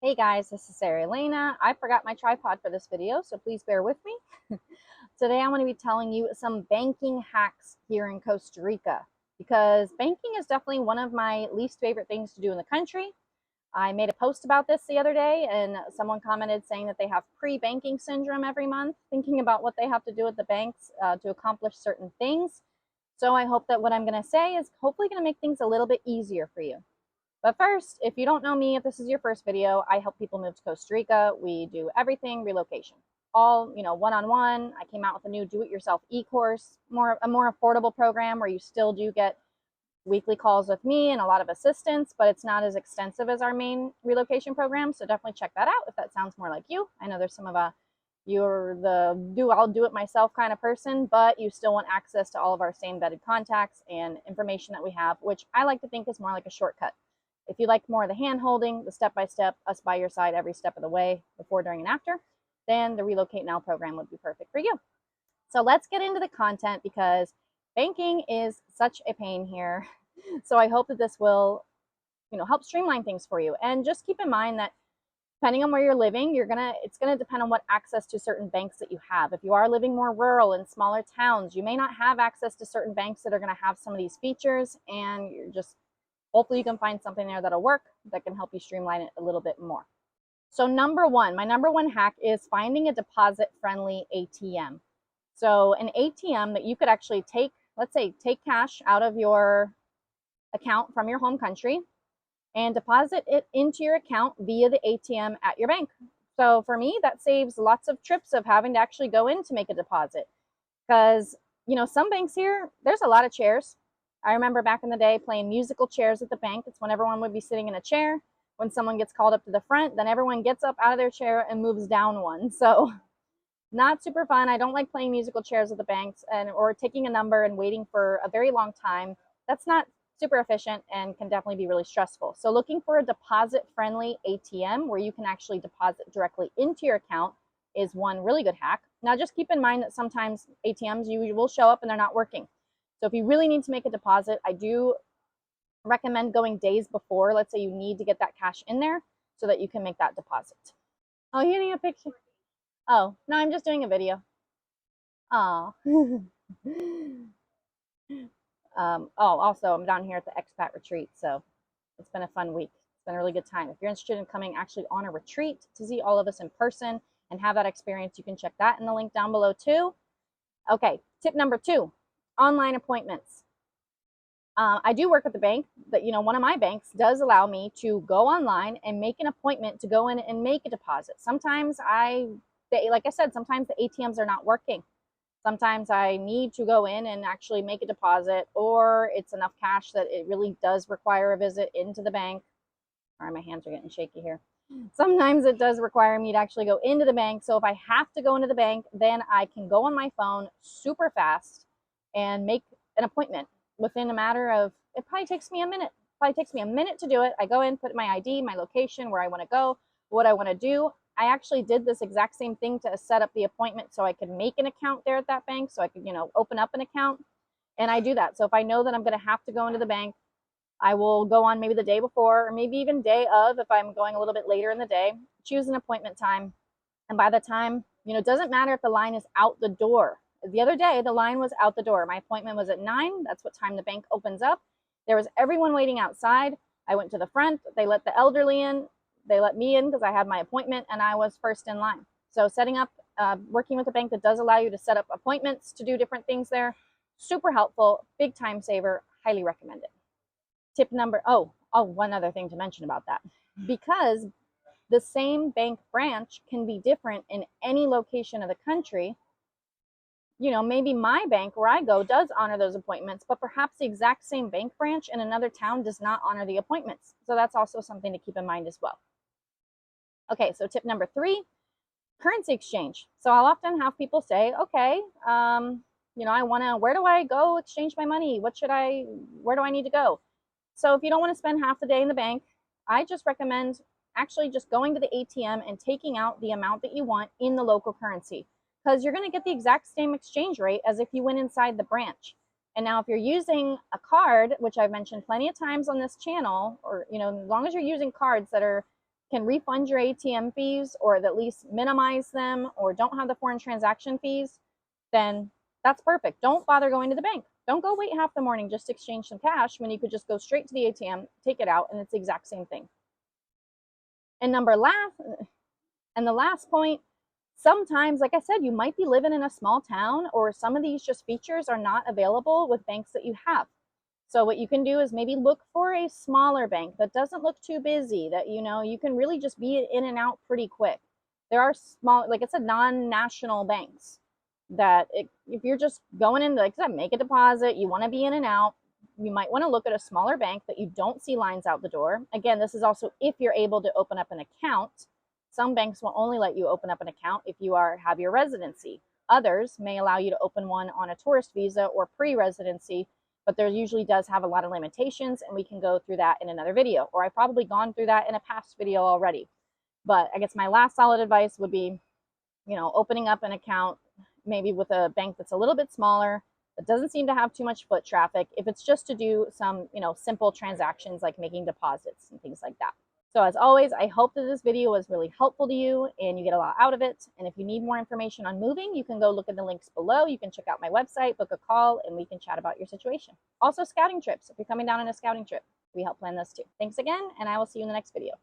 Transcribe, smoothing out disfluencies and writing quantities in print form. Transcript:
Hey guys, this is Sarah Elena. I forgot my tripod for this video, so please bear with me. Today I'm going to be telling you some banking hacks here in Costa Rica because banking is definitely one of my least favorite things to do in the country. I made a post about this the other day and someone commented saying that they have pre-banking syndrome every month, thinking about what they have to do at the banks to accomplish certain things. So I hope that what I'm going to say is hopefully going to make things a little bit easier for you. But first, if you don't know me, if this is your first video, I help people move to Costa Rica. We do everything relocation, all one-on-one. I came out with a new do-it-yourself e-course, a more affordable program where you still do get weekly calls with me and a lot of assistance, but it's not as extensive as our main relocation program. So definitely check that out if that sounds more like you. I know there's some of you're the I'll do it myself kind of person, but you still want access to all of our same vetted contacts and information that we have, which I like to think is more like a shortcut. If you like more of the hand holding, the step-by-step, us by your side every step of the way, before, during, and after, then the Relocate Now program would be perfect for you. So let's get into the content because banking is such a pain here. So I hope that this will, help streamline things for you. And just keep in mind that depending on where you're living, it's gonna depend on what access to certain banks that you have. If you are living more rural in smaller towns, you may not have access to certain banks that are gonna have some of these features, and you're just hopefully you can find something there that'll work that can help you streamline it a little bit more. So my number one hack is finding a deposit friendly ATM. So an ATM that you could actually let's say take cash out of your account from your home country and deposit it into your account via the ATM at your bank. So for me, that saves lots of trips of having to actually go in to make a deposit. Because, some banks here, there's a lot of chairs. I remember back in the day playing musical chairs at the bank. It's when everyone would be sitting in a chair. When someone gets called up to the front, then everyone gets up out of their chair and moves down one. So not super fun. I don't like playing musical chairs at the banks or taking a number and waiting for a very long time. That's not super efficient and can definitely be really stressful. So looking for a deposit friendly ATM where you can actually deposit directly into your account is one really good hack. Now just keep in mind that sometimes ATMs you will show up and they're not working. So if you really need to make a deposit, I do recommend going days before. Let's say you need to get that cash in there so that you can make that deposit. Oh, you need a picture? Oh, no, I'm just doing a video. Oh. Also, I'm down here at the expat retreat, so it's been a fun week. It's been a really good time. If you're interested in coming actually on a retreat to see all of us in person and have that experience, you can check that in the link down below too. Okay, tip number 2, online appointments. I do work at the bank, but one of my banks does allow me to go online and make an appointment to go in and make a deposit. Sometimes like I said, sometimes the ATMs are not working. Sometimes I need to go in and actually make a deposit, or it's enough cash that it really does require a visit into the bank. Sorry, my hands are getting shaky here. Sometimes it does require me to actually go into the bank. So if I have to go into the bank, then I can go on my phone super fast and make an appointment within a matter of, it probably takes me a minute. It probably takes me a minute to do it. I go in, put my ID, my location, where I want to go, what I want to do. I actually did this exact same thing to set up the appointment so I could make an account there at that bank, so I could, open up an account. And I do that. So if I know that I'm going to have to go into the bank, I will go on maybe the day before or maybe even day of if I'm going a little bit later in the day, choose an appointment time. And by the time, it doesn't matter if the line is out the door. The other day, the line was out the door. My appointment was at 9. That's what time the bank opens up. There was everyone waiting outside. I went to the front. They let the elderly in. They let me in because I had my appointment and I was first in line. So setting up, working with a bank that does allow you to set up appointments to do different things there, super helpful, big time saver, highly recommend it. Tip number, one other thing to mention about that. Because the same bank branch can be different in any location of the country, maybe my bank where I go does honor those appointments, but perhaps the exact same bank branch in another town does not honor the appointments. So that's also something to keep in mind as well. Okay, so tip number 3, currency exchange. So I'll often have people say, okay, where do I go exchange my money? Where do I need to go? So if you don't want to spend half the day in the bank, I just recommend actually just going to the ATM and taking out the amount that you want in the local currency, because you're going to get the exact same exchange rate as if you went inside the branch. And now if you're using a card, which I've mentioned plenty of times on this channel, or as long as you're using cards that are can refund your ATM fees or at least minimize them or don't have the foreign transaction fees, then that's perfect. Don't bother going to the bank. Don't go wait half the morning just to exchange some cash when you could just go straight to the ATM, take it out, and it's the exact same thing. And the last point, sometimes, like I said, you might be living in a small town or some of these just features are not available with banks that you have. So what you can do is maybe look for a smaller bank that doesn't look too busy, that you can really just be in and out pretty quick. There are small, like I said, non-national banks that if you're just going in, like I said, make a deposit, you want to be in and out, you might want to look at a smaller bank that you don't see lines out the door. Again, this is also if you're able to open up an account. Some banks will only let you open up an account if you have your residency. Others may allow you to open one on a tourist visa or pre-residency, but there usually does have a lot of limitations, and we can go through that in another video, or I've probably gone through that in a past video already. But I guess my last solid advice would be, opening up an account maybe with a bank that's a little bit smaller, that doesn't seem to have too much foot traffic, if it's just to do some, simple transactions like making deposits and things like that. So as always, I hope that this video was really helpful to you and you get a lot out of it. And if you need more information on moving, you can go look at the links below. You can check out my website, book a call, and we can chat about your situation. Also, scouting trips. If you're coming down on a scouting trip, we help plan those too. Thanks again, and I will see you in the next video.